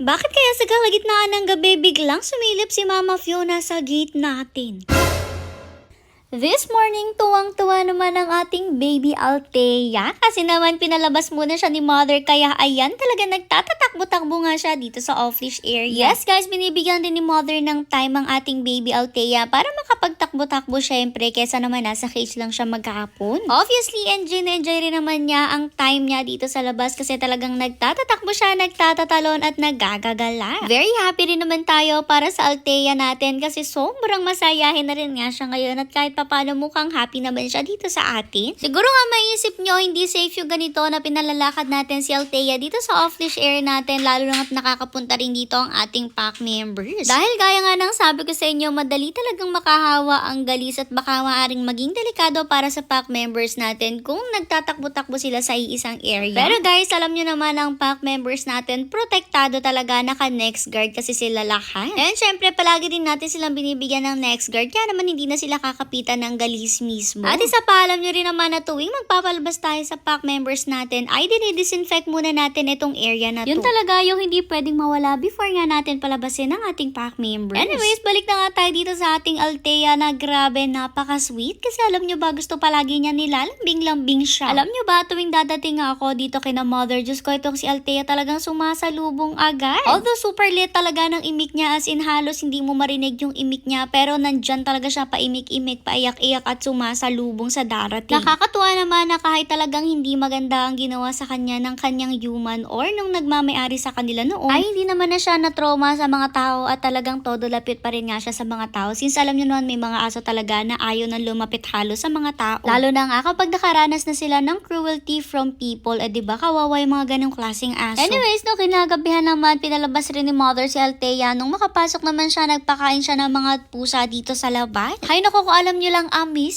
Bakit kaya sa kalagitnaan ng gabi biglang sumilip si Mama Fiona sa gate natin? This morning, tuwang-tuwa naman ang ating baby Althea kasi naman pinalabas muna siya ni mother kaya ayan talaga nagtatatakbo-takbo nga siya dito sa office area. Yes guys, binibigyan din ni mother ng time ang ating baby Althea para makapagtakbo-takbo syempre kesa naman nasa cage lang siya maghapon. Obviously, enjoy rin naman niya ang time niya dito sa labas kasi talagang nagtatatakbo siya, nagtatatalon at nagagagala. Very happy rin naman tayo para sa Althea natin kasi sobrang masayahin na rin nga siya ngayon at kahit paano mukhang happy naman siya dito sa atin. Siguro nga maisip nyo, hindi safe yung ganito na pinalalakad natin si Althea dito sa off-leash area natin, lalo na at nakakapunta rin dito ang ating pack members. Dahil gaya nga ng sabi ko sa inyo, madali talagang makahawa ang galis at baka maaring maging delikado para sa pack members natin kung nagtatakbo-takbo sila sa iisang area. Pero guys, alam nyo naman ang pack members natin, protektado talaga, naka-next guard kasi sila lahat. And syempre, palagi din natin silang binibigyan ng next guard, kaya naman hindi na sila kakapitan ng galis mismo. At isa pa, alam nyo rin naman na tuwing magpapalabas tayo sa pack members natin, ay dinidisinfect muna natin itong area na to. Yun talaga yung hindi pwedeng mawala before nga natin palabasin ang ating pack members. Anyways, balik na nga tayo dito sa ating Althea na grabe, napaka-sweet. Kasi alam nyo ba, gusto palagi niya nilalambing-lambing siya. Alam nyo ba, tuwing dadating ako dito kina mother, Diyos ko, itong si Althea talagang sumasalubong agad. Although super lit talaga ng imik niya, as in halos hindi mo marinig yung imik niya, pero nandyan talaga siya paimik-imik, paiyak-iyak at sumasalubong sa darating. Nakakatuwa naman na kahit talagang hindi maganda ang ginawa sa kanya ng kanyang human or nung nagmamayari sa kanila noon, ay hindi naman na siya na-trauma sa mga tao at talagang todo lapit pa rin nga siya sa mga tao. Since alam nyo naman may mga aso talaga na ayaw na lumapit halos sa mga tao. Lalo na nga kapag nakaranas na sila ng cruelty from people, diba kawawa yung mga ganong klaseng aso. Anyways, no, kinagabihan naman, pinalabas rin ni mother si Althea. Nung makapasok naman siya, nagpakain siya ng mga pusa dito sa labas. Hay nako, kung alam nyo lang,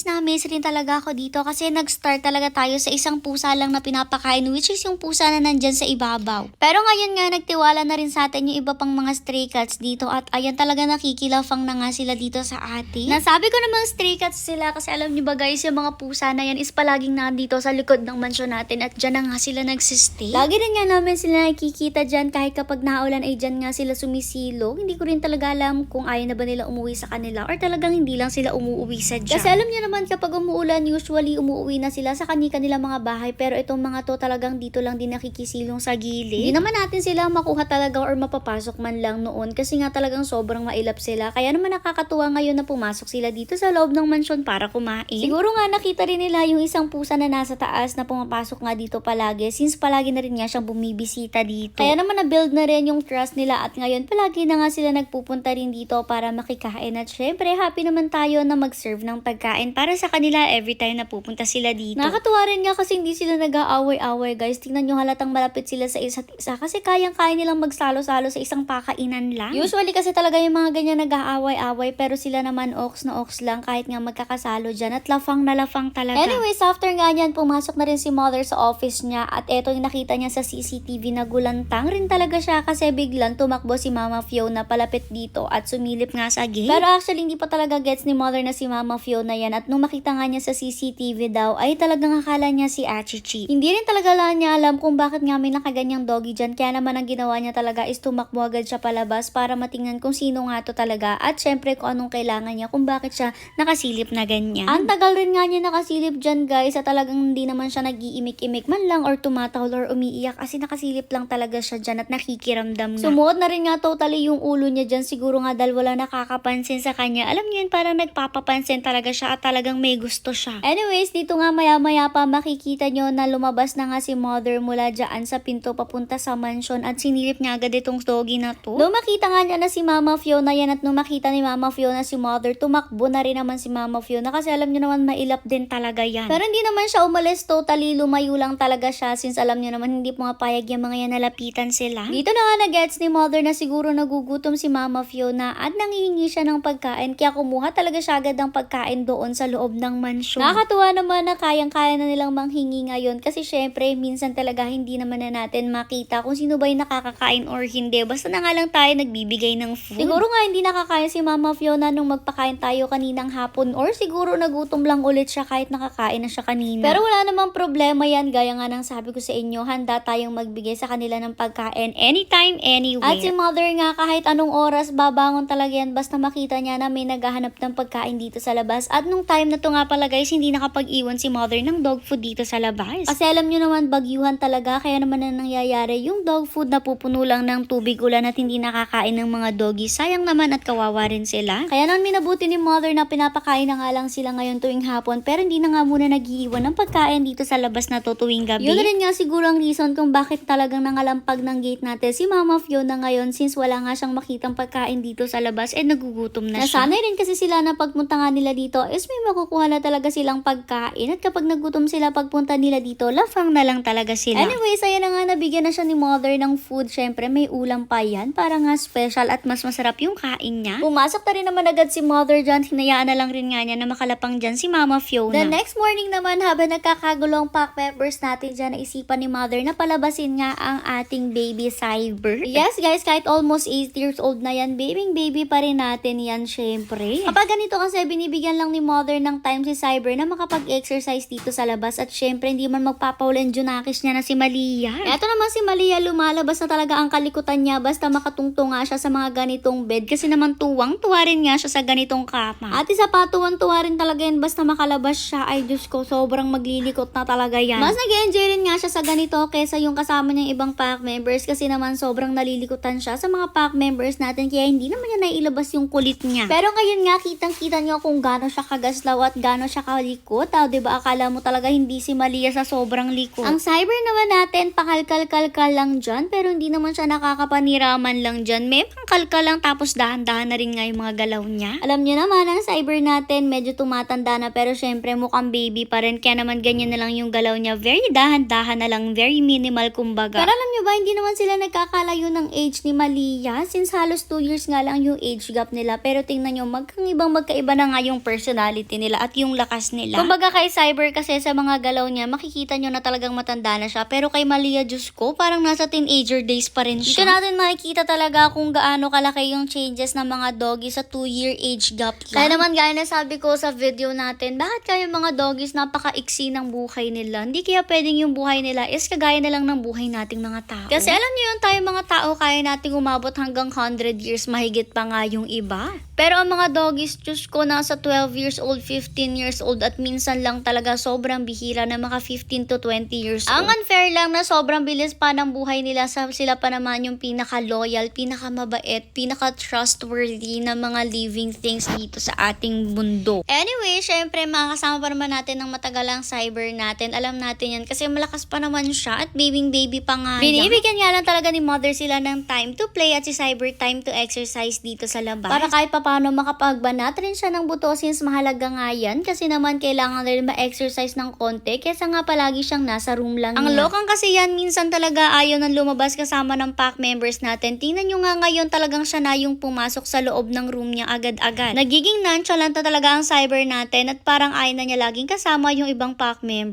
na-miss rin talaga ako dito kasi nag-start talaga tayo sa isang pusa lang na pinapakain, which is yung pusa na nandyan sa ibabaw. Pero ngayon nga, nagtiwala na rin sa atin yung iba pang mga stray cats dito at ayan talaga nakikilafang na nga sila dito sa atin. Nasabi ko namang stray cats sila kasi alam nyo ba guys, yung mga pusa na yan is palaging nandito sa likod ng mansyon natin at dyan na nga sila nagsistay. Lagi rin nga namin sila nakikita dyan kahit kapag naulan ay dyan nga sila sumisilong. Hindi ko rin talaga alam kung ayaw na ba nila umuwi sa kanila or talagang hindi lang sila umuwi sa dyan. Kasi alam niyo naman kapag umuulan, usually umuwi na sila sa kanilang mga bahay, pero itong mga to talagang dito lang din nakikisilong sa gilid. Hindi naman natin sila makuha talaga or mapapasok man lang noon kasi nga talagang sobrang mailap sila. Kaya naman nakakatuwa ngayon na pumasok sila dito sa loob ng mansyon para kumain. Siguro nga nakita rin nila yung isang pusa na nasa taas na pumapasok nga dito palagi since palagi na rin nga siyang bumibisita dito. Kaya naman na-build na rin yung trust nila at ngayon palagi na nga sila nagpupunta rin dito para makikain at syempre happy naman tayo na mag-serve ng pagkain para sa kanila every time na pupunta sila dito. Nakakatuwa rin nga kasi hindi sila nag-aaway-away guys. Tingnan nyo, halatang malapit sila sa isa't isa kasi kayang-kaya nilang magsalo-salo sa isang pakainan lang. Usually kasi talaga yung mga ganyan nag-aaway-away pero sila naman ox na ox lang kahit nga magkakasalo dyan at lafang na lafang talaga. Anyways, after nga yan, pumasok na rin si mother sa office niya at eto yung nakita niya sa CCTV na gulantang rin talaga siya kasi biglang tumakbo si Mama Fiona palapit dito at sumilip nga sa gate. Pero actually hindi pa talaga gets ni mother na si Mama Fiona yan at nung makita nga niya sa CCTV daw ay talagang akala niya si Achichi. Hindi rin talaga lang niya alam kung bakit nga may nakaganyang doggy dyan, kaya naman ang ginawa niya talaga is tumakbo agad siya palabas para matingnan kung sino nga to talaga at syempre kung anong kailangan niya kung bakit siya nakasilip na ganyan. Ang tagal rin nga niya nakasilip dyan guys at talagang hindi naman siya nag-iimik-imik man lang or tumatahol or umiiyak kasi nakasilip lang talaga siya dyan at nakikiramdam nga. Sumuot na rin nga totally yung ulo niya dyan, siguro nga dahil wala nakakapansin sa kanya. Alam niyo yun, parang nagpapapansin talaga siya at talagang may gusto siya. Anyways, dito nga maya-maya pa makikita nyo na lumabas na nga si mother mula dyan sa pinto papunta sa mansion at sinilip niya agad itong doggy na to. Nung makita nga niya na si Mama Fiona yan at nung makita ni Mama Fiona si mother, tumakbo na rin naman si Mama Fiona kasi alam niyo naman mailap din talaga yan. Pero hindi naman siya umalis totally, lumayo lang talaga siya since alam niyo naman hindi pumapayag yung mga yan nalapitan sila. Dito na nga na-gets ni mother na siguro nagugutom si Mama Fiona at nangihingi siya ng pagkain kaya kumuha talaga siya agad ng pagkain doon sa loob ng mansyon. Nakakatuwa naman na kayang-kaya na nilang manghingi ngayon kasi syempre minsan talaga hindi naman na natin makita kung kung sino ba yung nakakakain or hindi. Basta na nga lang tayo nagbibigay ng food. Siguro nga hindi nakakain si Mama Fiona nung magpakain tayo kaninang hapon or siguro nagutom lang ulit siya kahit nakakain na siya kanina. Pero wala namang problema yan. Gaya nga ng sabi ko sa inyo, handa tayong magbigay sa kanila ng pagkain anytime, anywhere. At si Mother nga kahit anong oras babangon talaga yan basta makita niya na may naghahanap ng pagkain dito sa labas. At nung time na to nga pala guys, hindi nakapag-iwan si Mother ng dog food dito sa labas. Kasi alam nyo naman, bagyuhan talaga, kaya naman na nangyayari yung dog food na pupuno lang ng tubig ulan at hindi nakakain ng mga doggy. Sayang naman at kawawa rin sila. Kaya naman minabuti ni Mother na pinapakain na nga lang sila ngayon tuwing hapon, pero hindi na nga muna nag-iiwan ng pagkain dito sa labas na to tuwing gabi. Yun rin nga siguro ang reason kung bakit talagang nangalampag ng gate natin si Mama Fiona ngayon, since wala nga siyang makitang pagkain dito sa labas at nagugutom na siya. Nasanay rin kasi sila na pagpunta nga nila dito is may makukuha na talaga silang pagkain, at kapag nagutom sila pagpunta nila dito, lafang na lang talaga sila. Anyways, ayan na nga, nabigyan na siya ni Mother ng food. Syempre may ulam pa yan para nga special at mas masarap yung kain niya. Pumasok na rin naman agad si Mother dyan. Hinayaan na lang rin nga niya na makalapang dyan si Mama Fiona. The next morning naman, habang nagkakagulo ang pack members natin dyan, naisipan ni Mother na palabasin nga ang ating baby Cyber. Yes guys, kahit almost 8 years old na yan, baby pa rin natin yan syempre. Kapag ganito kasi, binibigyan lang ni Mother ng time si Cyber na makapag-exercise dito sa labas, at syempre hindi man magpapaulan Junakis niya na si Malia. Eto naman si Malia, lumalabas na talaga ang kalikutan niya basta makatungtong nga siya sa mga ganitong bed, kasi naman tuwang-tuwa rin nga siya sa ganitong kama. At isa pa, tuwang-tuwa rin talaga yan basta makalabas siya. Ay Diyos ko, sobrang maglilikot na talaga yan. Mas nag-enjoy rin nga siya sa ganito kesa yung kasama niyang ibang pack members, kasi naman sobrang nalilikutan siya sa mga pack members natin, kaya hindi naman niya nailabas yung kulit niya. Pero ngayon nga, kitang-kita niyo kung gaano siya kagaslaw at gaano siya kalikot. Diba, akala mo talaga hindi si Malia sa sobrang likot. Ang Cyber naman natin, pakalkal-kalkal lang dyan, pero hindi naman siya nakakapaniraman lang dyan. May pangkalkal lang, tapos dahan-dahan na rin nga yung mga galaw niya. Alam niyo naman, ang Cyber natin medyo tumatanda na, pero syempre mukhang baby pa rin, kaya naman ganyan na lang yung galaw niya. Very dahan-dahan na lang, very minimal kumbaga. Pero alam niyo ba, hindi naman sila nagkakalayo ng age ni Malia, since halos 2 years nga lang yung age gap nila. Pero tingnan niyo, magkaiba na nga yung personality nila at yung lakas nila. Kumbaga kay Cyber kasi sa mga galaw niya, makikita nyo na talagang matanda na siya. Pero kay Malia, Diyos ko, parang nasa teenager days pa rin siya. Dito natin makikita talaga kung gaano kalaki yung changes ng mga doggies sa 2-year age gap lang. Kaya naman gaya na sabi ko sa video natin, bakit kaya mga doggies napaka-iksi ng buhay nila? Hindi kaya pwedeng yung buhay nila is kagaya na lang ng buhay nating mga tao. Kasi alam niyo yun, tayo mga tao, kaya nating umabot hanggang 100 years, mahigit pa nga yung iba. Pero ang mga doggies, Diyos ko, nasa 12 years old, 15 years old, at minsan lang talaga sobrang bihira na mga 15 to 20 years old. Ang unfair lang na sobrang bilis pa ng buhay nila, sila pa naman yung pinaka-loyal, pinaka-mabait, pinaka-trustworthy na mga living things dito sa ating mundo. Anyway, syempre, makakasama pa naman natin ng matagal ang Cyber natin. Alam natin yan kasi malakas pa naman siya at baby pa nga. Binibigyan nga lang talaga ni Mother sila ng time to play at si Cyber time to exercise dito sa labas. Para kahit paano makapagbanat rin siya ng buto, since mahalaga nga yan, kasi naman kailangan rin ma-exercise ng konti kesa nga palagi siyang nasa room lang niya. Ang lokang kasi yan, minsan talaga ayaw nang lumabas kasama ng pack members natin. Tingnan nyo nga ngayon, talagang siya na yung pumasok sa loob ng room niya agad-agad. Nagiging nonchalant na talaga ang Cyber natin at parang ayaw na niya laging kasama yung ibang pack members.